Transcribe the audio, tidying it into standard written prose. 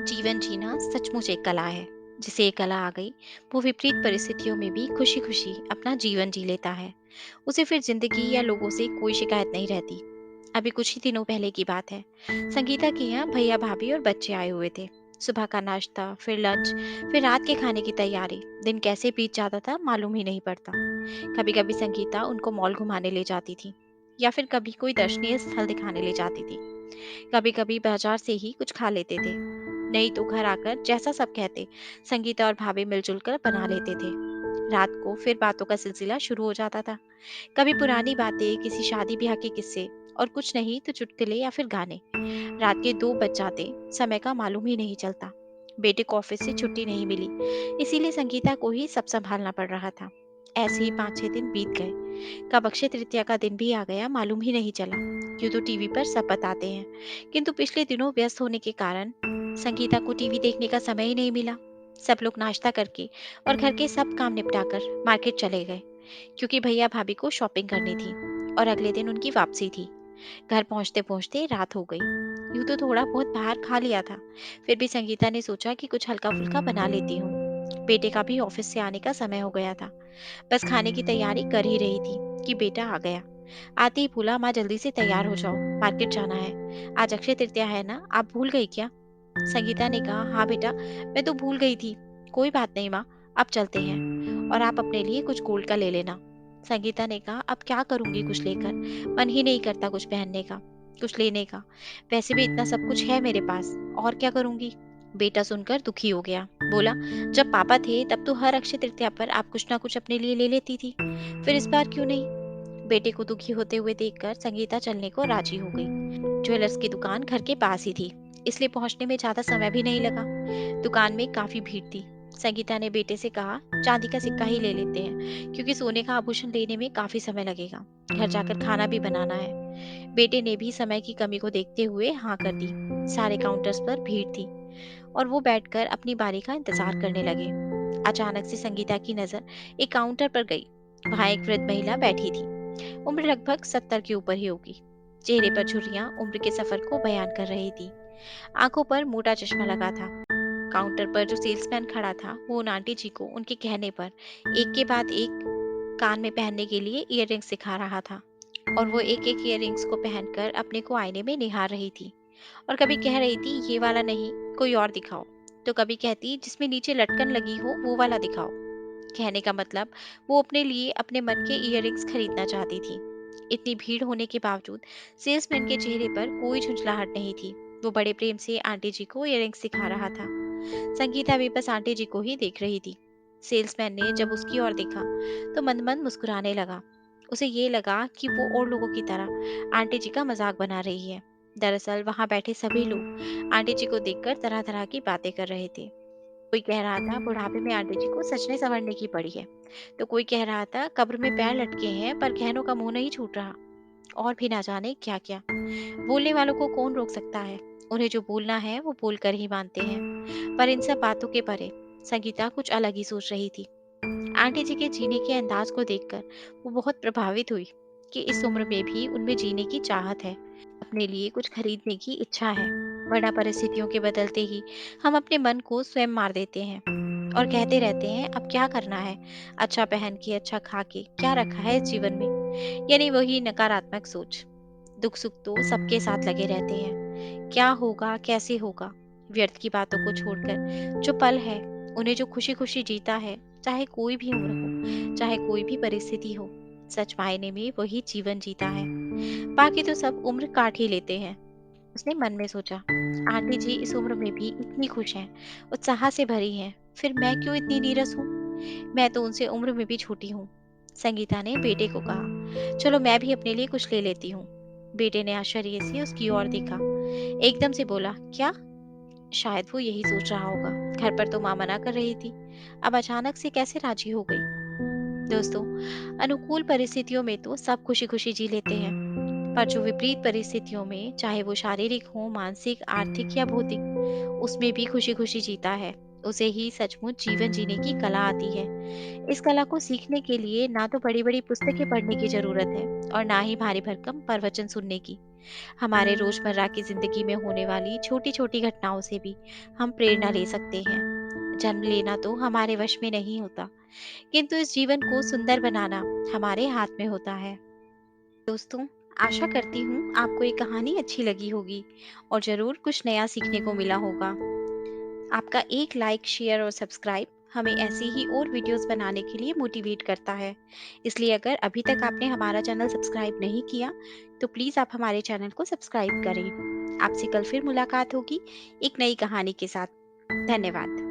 जीवन जीना सचमुच एक कला है। जिसे ये कला आ गई, वो विपरीत परिस्थितियों में भी खुशी खुशी अपना जीवन जी लेता है। उसे फिर जिंदगी या लोगों से कोई शिकायत नहीं रहती। अभी कुछ ही दिनों पहले की बात है। संगीता के यहाँ भैया भाभी और बच्चे आए हुए थे। सुबह का नाश्ता, फिर लंच, फिर रात के खाने की तैयारी। दिन कैसे बीत जाता था मालूम ही नहीं पड़ता। कभी कभी संगीता उनको मॉल घुमाने ले जाती थी, या फिर कभी कोई दर्शनीय स्थल दिखाने ले जाती थी। कभी कभी बाजार से ही कुछ खा लेते थे, नहीं तो घर आकर जैसा सब कहते, संगीता और भाभी मिलजुल कर बना लेते थे। रात को फिर बातों का सिलसिला शुरू हो जाता था। कभी पुरानी बातें, किसी शादी ब्याह के किस्से, और कुछ नहीं तो चुटकुले या फिर गाने। रात के 2 बज जाते, समय का मालूम ही नहीं चलता। बेटे को ऑफिस से छुट्टी नहीं मिली, इसीलिए संगीता को ही सब संभालना पड़ रहा था। ऐसे ही 5-6 दिन बीत गए। कब अक्षय तृतीया का दिन भी आ गया मालूम ही नहीं चला। यूं तो टीवी पर सब बताते हैं, किंतु पिछले दिनों व्यस्त होने के कारण संगीता को टीवी देखने का समय ही नहीं मिला। सब लोग नाश्ता करके और घर के सब काम निपटाकर मार्केट चले गए, क्योंकि भैया भाभी को शॉपिंग करनी थी और अगले दिन उनकी वापसी थी। घर पहुंचते पहुंचते रात हो गई। यूं तो थोड़ा बहुत बाहर खा लिया था, फिर भी संगीता ने सोचा कि कुछ हल्का फुल्का बना लेती हूँ। बेटे का भी ऑफिस से आने का समय हो गया था। बस खाने की तैयारी कर ही रही थी कि बेटा आ गया। आते ही बोला, माँ जल्दी से तैयार हो जाओ, मार्केट जाना है। आज अक्षय तृतीया है ना, आप भूल गई क्या? संगीता ने कहा, हाँ बेटा, मैं तो भूल गई थी। कोई बात नहीं माँ, अब चलते हैं, और आप अपने लिए कुछ गोल्ड का ले लेना। संगीता ने कहा, अब क्या करूंगी कुछ लेकर, मन ही नहीं करता कुछ पहनने का, कुछ लेने का। वैसे भी इतना सब कुछ है मेरे पास, और क्या करूंगी? बेटा सुनकर दुखी हो गया। बोला, जब पापा थे तब तो हर अक्षय तृतीया पर आप कुछ ना कुछ अपने लिए ले लेती थी, फिर इस बार क्यों नहीं? बेटे को दुखी होते हुए देखकर संगीता चलने को राजी हो गई। ज्वेलर्स की दुकान घर के पास ही थी, इसलिए पहुंचने में ज्यादा समय भी नहीं लगा। दुकान में काफी भीड़ थी। संगीता ने बेटे से कहा, चांदी का सिक्का ही ले लेते हैं, क्योंकि सोने का आभूषण लेने में काफी समय लगेगा, घर जाकर खाना भी बनाना है। बेटे ने भी समय की कमी को देखते हुए हाँ कर दी। सारे काउंटर्स पर भीड़ थी और वो बैठकर अपनी बारी का इंतजार करने लगे। अचानक से संगीता की नजर एक काउंटर पर गई। वहां एक वृद्ध महिला बैठी थी। उम्र लगभग 70 के ऊपर ही होगी। चेहरे पर झुर्रियां उम्र के सफर को बयान कर रही थी। आंखों पर मोटा चश्मा लगा था। काउंटर पर जो सेल्समैन खड़ा था, वो उन आंटी जी को उनके कहने पर एक के बाद एक कान में पहनने के लिए इयररिंग्स सिखा रहा था। और वो एक एक इयररिंग्स को पहनकर अपने को आईने में निहार रही थी, और कभी कह रही थी, ये वाला नहीं, कोई और दिखाओ। तो कभी कहती, जिसमें नीचे लटकन लगी हो वो वाला दिखाओ। कहने का मतलब, वो अपने लिए अपने मन के इयररिंग्स खरीदना चाहती थी। इतनी भीड़ होने के बावजूद सेल्समैन के चेहरे पर कोई झुंझलाहट नहीं थी। वो बड़े प्रेम से आंटी जी को इयररिंग्स दिखा रहा था। संगीता भी बस आंटी जी को ही देख रही थी। सेल्समैन ने जब उसकी ओर देखा तो मंद मंद मुस्कुराने लगा। उसे ये लगा कि वो और लोगों की तरह आंटी जी का मजाक बना रही है। दरअसल वहां बैठे सभी लोग आंटी जी को देखकर तरह तरह की बातें कर रहे थे। कोई कह रहा था, बुढ़ापे में आंटी जी को सजने संवरने की पड़ी है। तो कोई कह रहा था, कब्र में पैर लटके हैं पर गहनों का मुंह नहीं छूट रहा। और भी ना जाने क्या क्या। बोलने वालों को कौन रोक सकता है? उन्हें जो बोलना है वो बोलकर ही मानते हैं। पर इन सब बातों के परे संगीता कुछ अलग ही सोच रही थी। आंटी जी के जीने के अंदाज को देखकर वो बहुत प्रभावित हुई कि इस उम्र में भी उनमें जीने की चाहत है, अपने लिए कुछ खरीदने की इच्छा है। वरना परिस्थितियों के बदलते ही हम अपने मन को स्वयं मार देते हैं और कहते रहते हैं, अब क्या करना है, अच्छा पहन के अच्छा खा के क्या रखा है इस जीवन में। यानी वही नकारात्मक सोच। दुख सुख तो सबके साथ लगे रहते हैं, क्या होगा कैसे होगा, व्यर्थ की बातों को छोड़कर जो पल है उन्हें जो खुशी खुशी जीता है, चाहे कोई भी उम्र हो, चाहे कोई भी परिस्थिति हो, सच मायने में वही जीवन जीता है। बाकी तो सब उम्र काट ही लेते हैं। उसने मन में सोचा, आंटी जी इस उम्र में भी इतनी खुश हैं, उत्साह से भरी हैं, फिर मैं क्यों इतनी नीरस हूँ? मैं तो उनसे उम्र में भी छोटी हूँ। संगीता ने बेटे को कहा, चलो मैं भी अपने लिए कुछ ले लेती हूँ। बेटे ने आश्चर्य से उसकी ओर देखा, एकदम से बोला, क्या? शायद वो यही सोच रहा होगा, घर पर तो माँ मना कर रही थी, अब अचानक से कैसे राजी हो गई। दोस्तों, अनुकूल परिस्थितियों में तो सब खुशी खुशी जी लेते हैं, पर जो विपरीत परिस्थितियों में, चाहे वो शारीरिक हो, मानसिक, आर्थिक या भौतिक, उसमें भी खुशी खुशी जीता है, उसे ही सचमुच जीवन जीने की कला आती है। इस कला को सीखने के लिए ना तो बड़ी बड़ी पुस्तकें पढ़ने की जरूरत है, और ना ही भारी भरकम प्रवचन सुनने की। हमारे रोजमर्रा की जिंदगी में होने वाली छोटी छोटी घटनाओं से भी हम प्रेरणा ले सकते हैं। जन्म लेना तो हमारे वश में नहीं होता, किंतु इस जीवन को सुंदर बनाना हमारे हाथ में होता है। दोस्तों, आशा करती हूँ आपको ये कहानी अच्छी लगी होगी और जरूर कुछ नया सीखने को मिला होगा। आपका एक लाइक, शेयर और सब्सक्राइब हमें ऐसी ही और वीडियोस बनाने के लिए मोटिवेट करता है। इसलिए अगर अभी तक आपने हमारा चैनल सब्सक्राइब नहीं किया, तो प्लीज़ आप हमारे चैनल को सब्सक्राइब करें। आपसे कल फिर मुलाकात होगी एक नई कहानी के साथ। धन्यवाद।